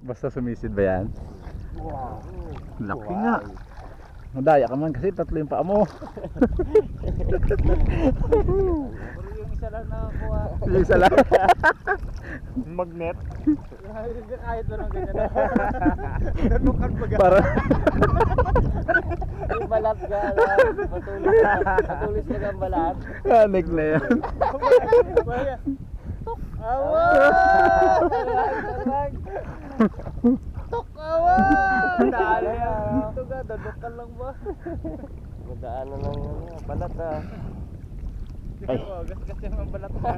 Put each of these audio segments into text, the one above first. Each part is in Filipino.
Basta sumisid ba yan? Wow. Laki nga. Nadaya ka man kasi tatlo yung paa mo. Pero yung isa lang nakakuha. Yung isa lang. Magnet. Kahit ba ng ganyan na. Nanukan pa ga. Para Yung balat ga lang. Patulis na ang balat. anik na yan. Awa! Tarag! Tok! Awa! Dali yan. Ito ga, dadukan lang ba? Madaanan lang yan. Balat ah. Ay. Gas-gas yung mga balat na.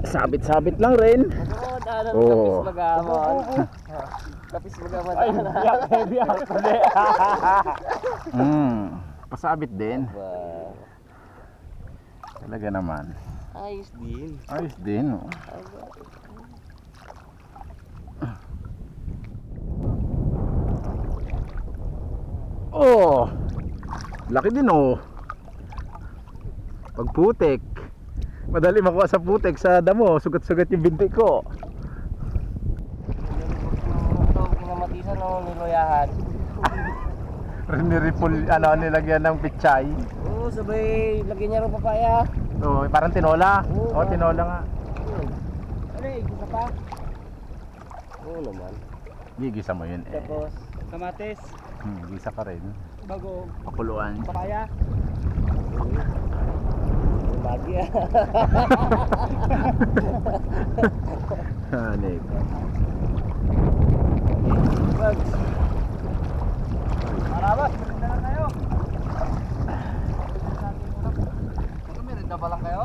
Sabit-sabit lang rin. Madaanan Oo. kapis magamon. Kapis magamon. Ay, biyak. Pasabit din. Wow. Talaga naman. Ayos din. Ayos din. Oh. Oh, laki din oh. Pag putik, madali makuha sa putik sa damo, sugat-sugat yung binti ko. Ito, pinamatisan o niloyahan. Niripol, nilagyan ng pichay. Oo, sabay lagyan niya rin papaya. Oh, parang tinola. Oo, Oh, tinola nga. Ano eh, gusto pa? Oo naman. Gigisa mo yun eh. Tapos, kamatis, Gisa ka rin. bago, Pakuluan. papaya. Lagi ah. Hanik. Marabas, merinda lang kayo. Merinda ba lang kayo?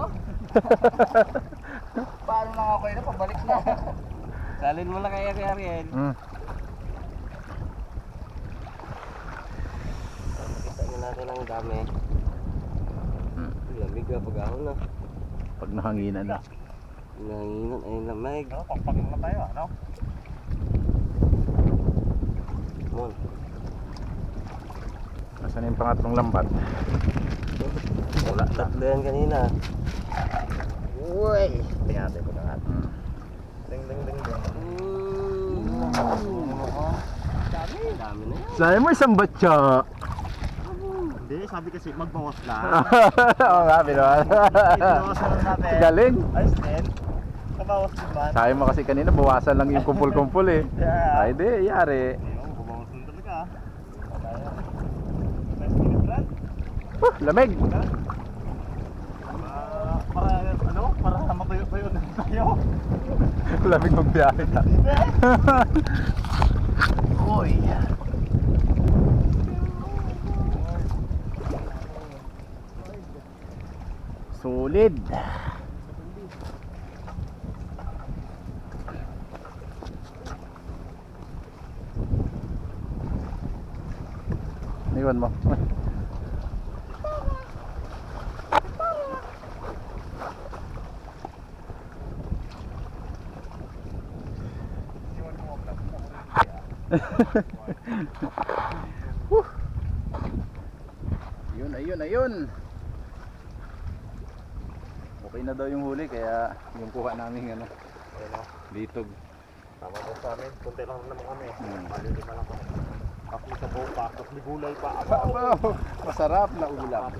Paano lang ako yun? Pabalik na. Salin mo lang kay Ariel. Makita nyo natin ang dami. Lamig ah, pag-ahon na. Pag nahanginan na. Nanginan ay lamig. Pagpagin na tayo, ano? Mon. Nasaan yung pangatlong lambat? Wala, tatlo yan kanina. Uy! Tingnan natin ito na nga. Ding. Dami na yan. Sayang mo isang batya. Hindi, sabi kasi magbawas lang. Oo nga, binawas. Bawasan lang natin. Galing. Ayos din. Kabawas din ba? Sayang mo kasi kanina, bawasan lang yung kumpul-kumpul eh. Yeah. Ay di, yari. Ayun, babawas din talaga. Nice minute, Brad. Lamig. Para matayo-tayo na tayo. Lamig magbiyahe na. Uy. Solid. Iwan mo. Ayun. Okay na daw yung huli kaya yung kuha namin Ayun o. litog. Tama daw sa amin. Kunti lang naman kami. Malilima lang kami. Kapli sa buo pa. Kapli gulay pa. Masarap na ulam.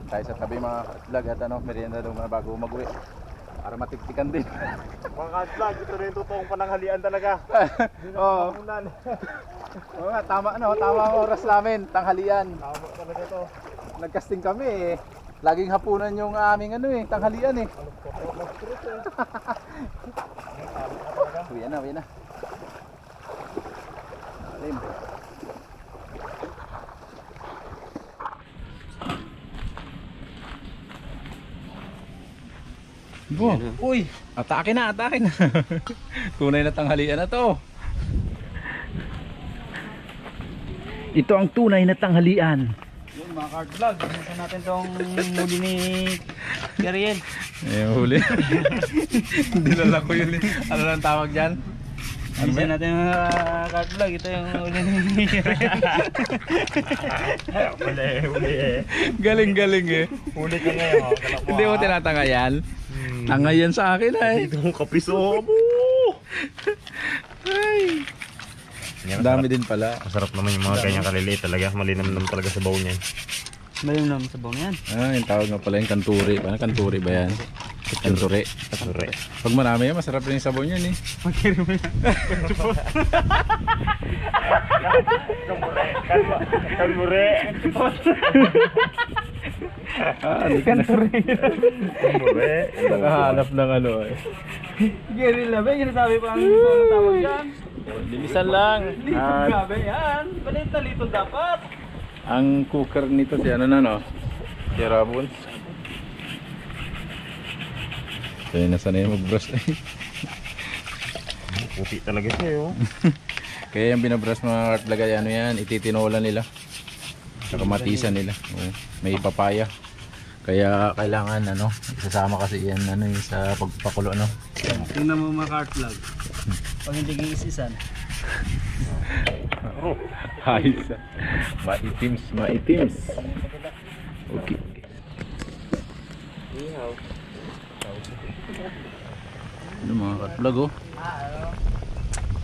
Tayo sa tabi mga vlog at merienda daw na bago mag-uwi. Para matiktikan din. Mga ka-vlog, ito rin totoong pananghalian talaga. Oo. Oo nga, tama ang oras namin, tanghalian. Tama talaga ito. Nagcasting kami eh. Laging hapunan yung aming tanghalian eh. Uwi na. Alim. Uy, atake na. Tunay na tanghalian na to. Ito ang tunay na tanghalian. Yun mga card vlog, gusto natin tong huli ni Ariel. Huli. Dinala ko yun. Ano lang tawag dyan? Gusto natin mga card vlog, ito yung huli ni Ariel. Huli. Galing eh. Huli ka ngayon. Hindi mo tinatangayan? Tangayan sa akin ay. Dito mo kapiso mo. Yan, Ang dami din pala. masarap naman yung mga ganyan kaliliit talaga. Malinamnam talaga sa baw niya. Malim naman sa bawang yan. Ah, yung tawag nga pala yung kanturi. Paano kanturi ba yan? Kanturi. Kanturi. Pag marami yan, masarap rin yung sabaw niyan eh. Kanturi. Ah, di kanturi. Kanturi. Nakahanap ng ano eh. Guerrilla ba? Yung nasabi pa ang tawag yan. Bilisan lang. At Grabe yan. Balit na lito dapat. ang cooker nito si ano na no? Si Rabons. So yun, nasa na yung mag-brush na yun. Puti talaga siya, oh. Kaya yung binabrush mga kartlagay, ano yan, ititinola nila. Nakamatisan nila. Oo, may papaya. Kaya kailangan ano, isasama kasi yan ano yung sa pagpakulo ano. Tingnan mo mga cart vlog. Pag hindi giisisan. Ayos. Maitims, maitims. Okay. Ihaw. Ano mga kartlag oh.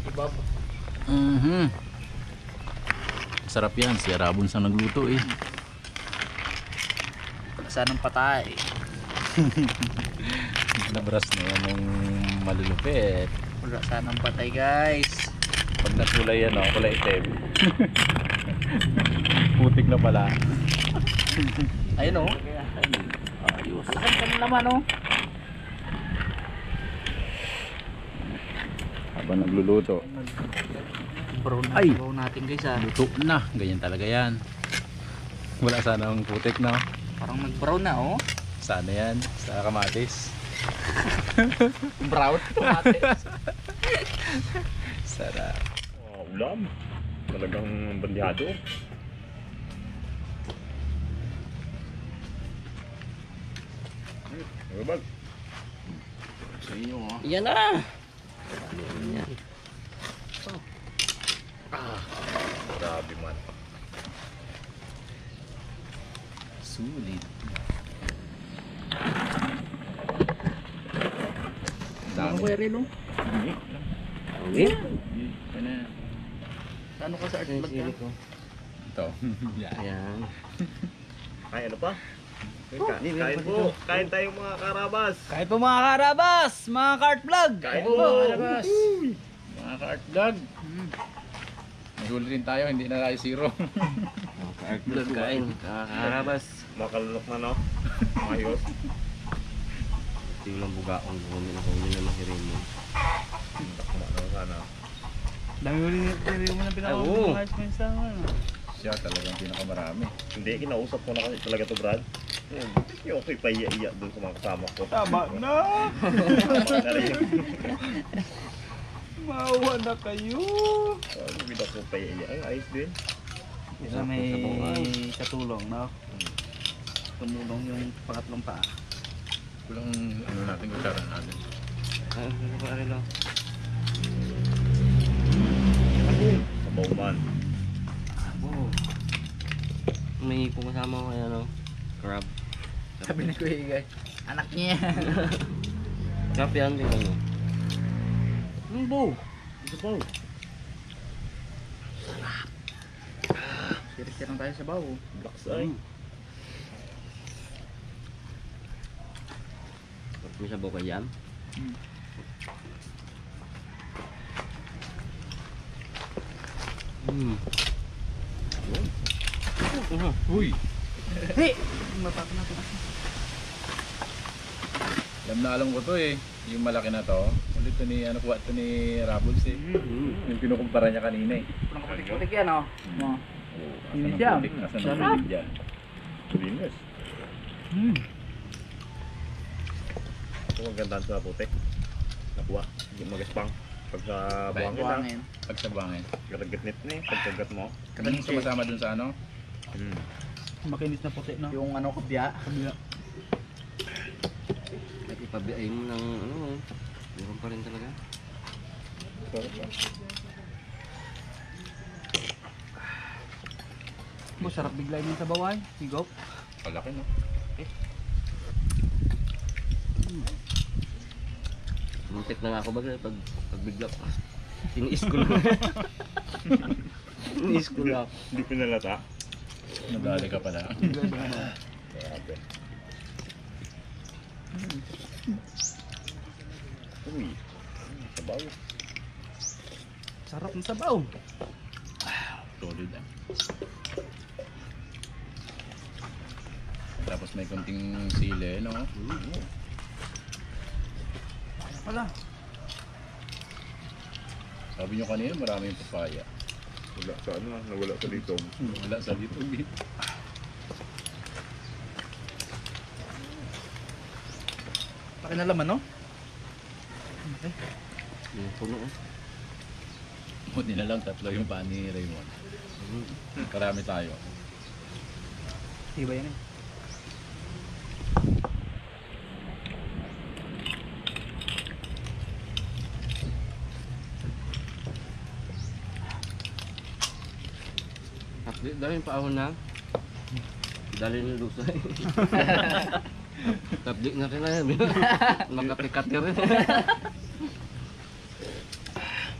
Ibab. Sarap yan, si Rabons ang nagluto eh. Saan ang patay? Nabras na yan ng malulupit. Wala saan ang patay guys. Pag nakulay yan oh, kulay itim. Putik na pala. Ayun oh. Ayos. Ano naman oh. Habang nagluluto. Brown na Ay! brown natin guys ah. Luto na, ganyan talaga yan. Wala sana ang putik no. Parang nag-brown na oh. Sana yan, sa kamatis. Brown. Kamatis. Sarap. Oh, ulam. Talagang bandyado. Bag. Sa inyo oh. Yan na. Grabe man. Sulit. Dami. rin oh. Okay. Ano? Ano ka sa art vlog yan? Ito. Yan. Ayan. Ay, ano pa? Kain po. Kain tayong mga karabas. Kahit po mga karabas, mga cart vlog. Kain Oo, po. karabas. Mga ka-art vlog. May huli rin tayo, hindi na tayo zero. Art vlog kain. Karabas. Makalunok na, no? Ayos. Tingnan buga ang bumi na kung na makirin mo. Takma na sana. Dami mo rin mo na pinaka-ayos mo sa ano. Siya talagang pinakamarami. Hindi, kinausap ko na kasi talaga to, Brad. Hindi okay pa iya-iya dun sa mga kasama ko. Tama na! Tama na rin. Maawa na kayo! Hindi ko pa iya-iya. Ay, ayos din. Isa may katulong, no? Tumulong yung pangatlong paa. Kulang ano natin, kutsara natin. Pare lang. Sabaw man. Oh. May pumasama ko kaya no? Crab. Sabi ni Kuya Igay, anak niya. Crab yan, di ba no? Anong bow? Sabaw. Sirik-sirik tayo sa baw. Blacks ay. May sabaw ka yan? Uy! Hey! Mapapa natin ako. Alam na alam ko to eh. Yung malaki na to. Ulit to ni, ano kuha to ni Rabons eh. Yung kinukumpara niya kanina eh. Parang kaputik-putik yan oh. Oh, Hindi asan siya. ang putik? Asan ang Sarap. putik dyan? Linis. Ako magandaan sa putik. Nakuha. Hindi magaspang. Pag sa buhangin na. Buhangin. Pagsabangin. Garagatnit na eh. Pagkagat mo. Kanang sumasama dun sa ano? Makinis na puti, no? Yung ano, kabya. Kabya. At ipabiay mo ng ano, meron pa rin talaga. Sarap bigla yun sa baway. Higop. Palaki no? Muntik na nga ako bagay pag bigla pa. Tiniis ko lang. Tiniis ko lang. Hindi pinalata. Nadali ka pala. Grabe. Uy. Sabaw. Sarap ng sabaw. Solid ah. Tapos may konting sili, no? Wala. Sabi nyo kanina maraming papaya. Wala sa ano, nawala sa dito. Wala sa dito. Laki na laman, no? Okay. Yung puno. Buti na lang tatlo yung paan ni Raymond. Karami tayo. Iba yan eh. Dami pa ahon na. Dali ng lusay. Tablik na rin na yan. Makati-kati rin.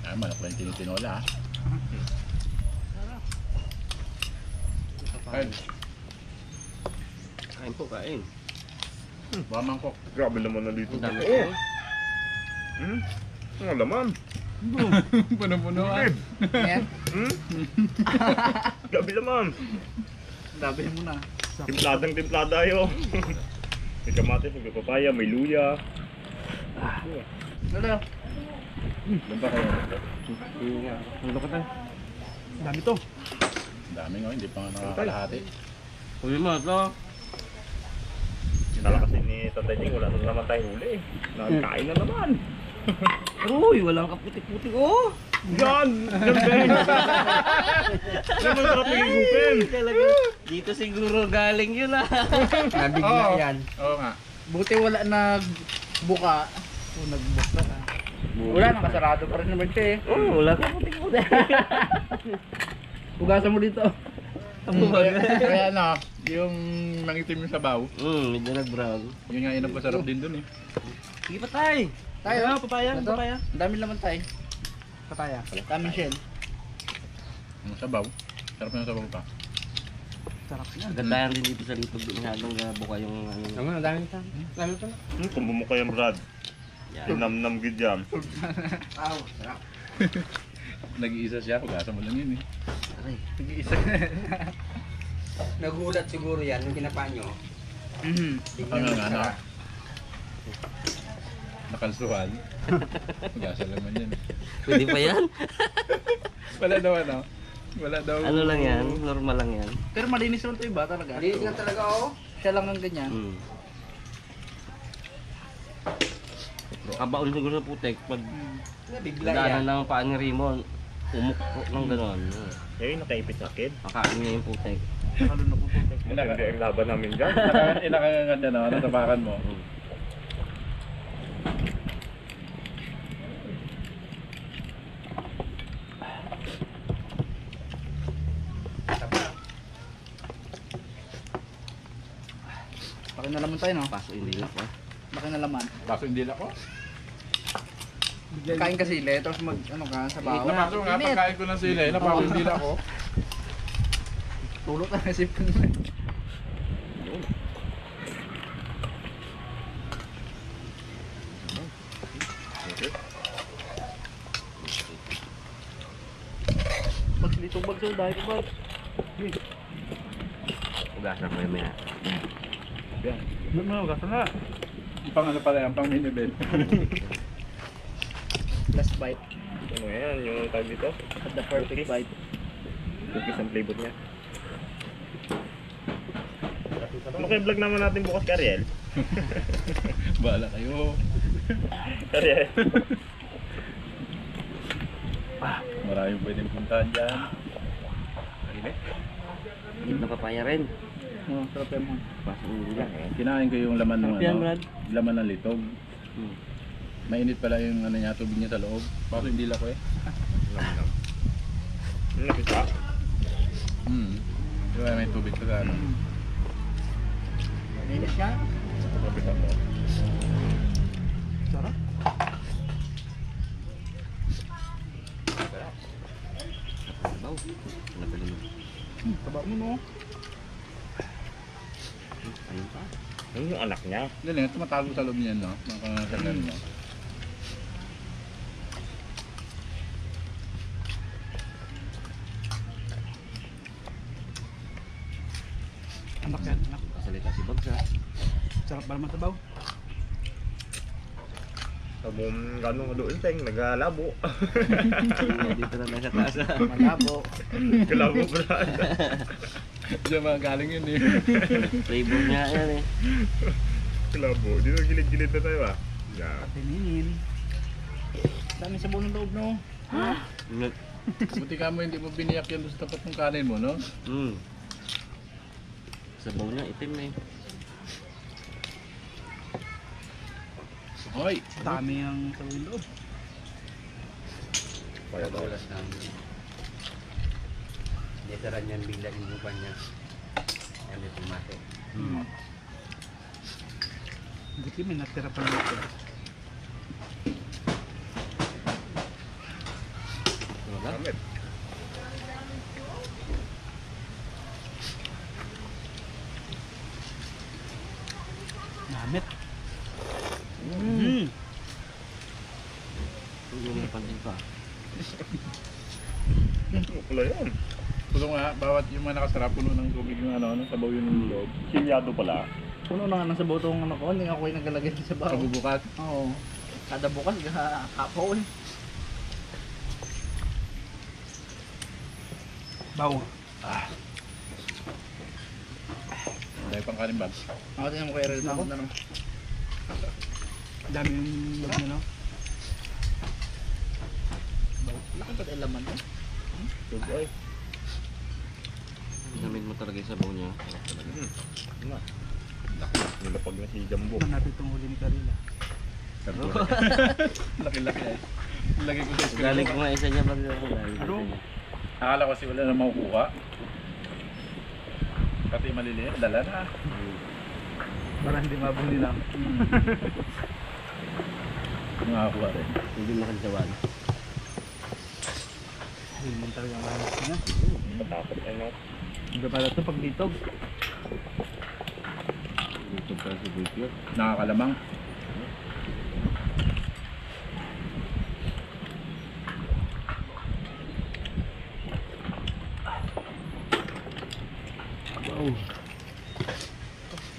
Ah, malak lang yung tinitinola ah. Kain. Kain po, kain. Baka mangkok. Grabe naman na dito. Ang dami Oh! po. Ang laman. Puno-puno ah. Yan. Grabe naman. Dabi mo na. Timpladang timplada yun. May kamatis, may papaya, may luya. Ano? Doon pa kayo. Ang lukot na. Dami to. Ang dami nga, hindi pa nga nakakalahati. Uy mo, ito. Sinala kasi ni Tatay Jing, wala na naman tayong huli. Nagkain na naman. Uy, walang kaputik-putik. Oh! Yan! Yan, Yan ang sarap ng igupin. Talaga, dito siguro galing yun ah. Nabigla Oo. yan. Oo nga. Buti wala nagbuka. O nagbuka. Wala, nakasarado pa rin naman siya eh. Oh, wala kaputik-putik. Hugasan mo dito. Kaya na, yung mangitim yung sabaw, Medyo nag-brown. yun nga yun ang pasarap din dun eh. Sige pa tay. Tayo. Papaya, Ito? papaya. Ang dami naman tayo. Papaya. Daming shell. Yung sabaw, sarap yung sabaw pa. Sarap niya. Gandahan din dito sa litog doon halong buka yung ano. Ang dami pa. Dami pa. Kung bumuka yan, Brad. Yan. Tinamnam gid yan. Aw, sarap. Nag-iisa siya, pag-asa mo lang yun eh. Aray. Nag-iisa. Nagulat siguro yan nung kinapa nyo. Ang nga na. Nakalsuhan. Pag-asa naman yan eh. Pwede pa yan? Wala daw ano? Wala daw. Ano lang yan? Normal lang yan. Pero malinis naman ito iba talaga. Malinis nga talaga oh. Siya lang ang ganyan. Kabaon siguro sa putek pag Nabigla daanan yan. ng paa ni Raymond. Umukro ng gano'n. Eh, nakaipit sa akin. Makain niya yung putek. Halo na po po. Matindi ang laban namin dyan. Inakaganda na, natapakan mo. Laki na laman tayo no? Paso hindi lang pa. Laki na laman. Baso hindi lang ko. Kain ka sili, tapos mag ano ka sa bawo. Napaso nga, Init. pagkain ko ng sili, napaso hindi lang ko. Tulot na kasi po. Pag litong bagso, dahil ko ba? Ugasan ko yung maya. Ano mo, gasa na. Pang ano pala yan, pang minibel. Last bite. Ano yan, yung tag dito? At the perfect bite. Cookies ang flavor niya. Ano kayo vlog naman natin bukas kay Ariel? Bahala kayo. Ariel? Maraming pwedeng puntahan dyan. Hindi na papaya rin. Oh, sarap yan mo. Paso hindi lang eh. Kinain ko yung laman ng Sarap yan, ano, Brad. laman ng litog. Hmm. Mainit pala yung ano niya, tubig niya sa loob. Baso hindi lang ko eh. Nam-nam. Ano nakita? Diba may tubig sa ano. Linis niya. Nakita mo. Sarap. Napili mo. Taba mo no. Ayun pa. Ano yung anak niya? Yan eh, tumatago sa loob niyan, no? Nakakasalan mo. Anak yan, anak. Kasalita si Bags ha. Sarap ba naman tabaw? Sabong ganong doon teng, nagalabo. Dito na lang sa taas ha. Malabo. Galabo pala. Diyan mga galing yun eh. Flavor niya yan eh. Galabo. Dito gilid-gilid na tayo ah. Yeah. Patininin. Dami sa buong loob no. Buti ka mo hindi mo biniyak yan doon sa tapat ng kanin mo, no? Sabaw niya, itim na eh. Hoy! Dami ang sa buong loob. Kaya daw. Tulas lang. Ditaran yan bigla yung mukha niya. Yan yung tumate. Buti may natira pa naman. Wala. Damit. Namit. Yung pansin pa. Wala yan. Pulo nga, bawat yung mga nakasarap, puno ng tubig yung ano, sabaw yun ng loob. Kilyado pala. Puno na nga ng sabaw tong ano ko, hindi nga ako yung nagalagay sa sabaw. Kabubukas. Oo. Kada bukas, kapaw eh. Baw. Dahil pang kanin bag. Ako din mo kay Red na ako. Dami yung loob niya, no? Laki pa tayo laman to. Tugay. Namin mo talaga yung sabaw niya. Sarap talaga. Nilapag na si Jumbo. Tignan natin itong huli ni Karila. Laki-laki eh. Lagay ko sa screen. Galing ko nga isa niya pag galing ko Ano? isa niya. Akala ko kasi wala na makukuha. Pati maliliit, dala na. Para hindi mabuli lang. Makakuha rin. Hindi makalisawan. Hilman talaga ang lahat niya. Matakot ano. Iba pala ito pag litog. Dito pa si Bukyo. Nakakalamang. Wow.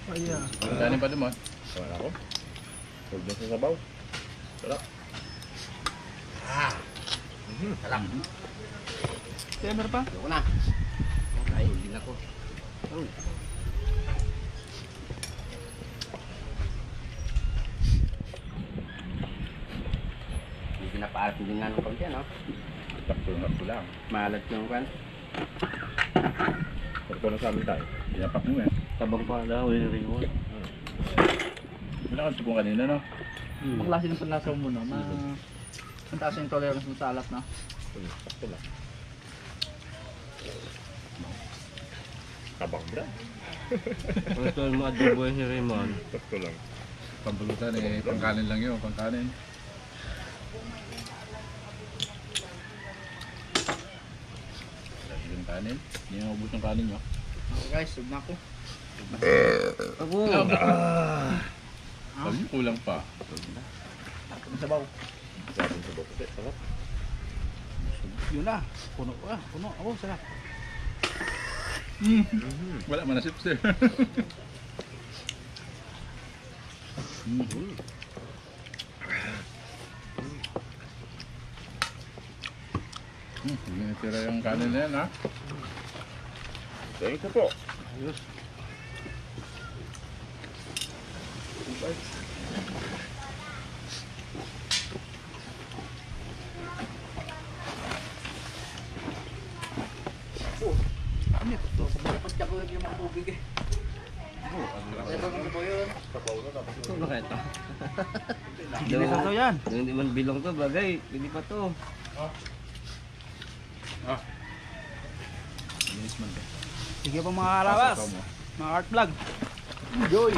Ay, Ang kanin pa dumot. Wala ako. Huwag na sa sabaw. Sarap. Sarap. Kaya meron pa? Ayoko na. Ay, hindi na ko. Hindi pinapaalat din nga ng konti, no? Sakto lang. Maalat yung kwan. Sarap na sa amin tayo. Pinapak mo eh. Tabang pa daw yung reward. Wala kang tupong kanina, no? Ang klase ng panlasaw mo, no? Ang taas yung tolerance mo sa alat, no? Sakto lang. Tabang bra. Ito yung mga adobo si Raymond. Sakto lang. Pambulutan eh, pangkanin lang yun, pangkanin. Yung kanin, hindi na ubus yung kanin nyo. Okay guys, sub na ako. Ako! Sabi niyo kulang pa. Ang sabaw. Sarap sa bote. Sarap. Yun na. Puno. Puno. Ako, sarap. Wala man na chips eh. Hindi natira yung kanin na yan, ha? Thank you po. Ano ito? Dapat ka ko yung mga tubig eh. Ito ba kaya ito? Hindi na sasaw yan. Yung hindi man bilong to, bagay. Hindi pa to. Bilis man ka. Sige po mga kalawas. Mga art vlog. Enjoy!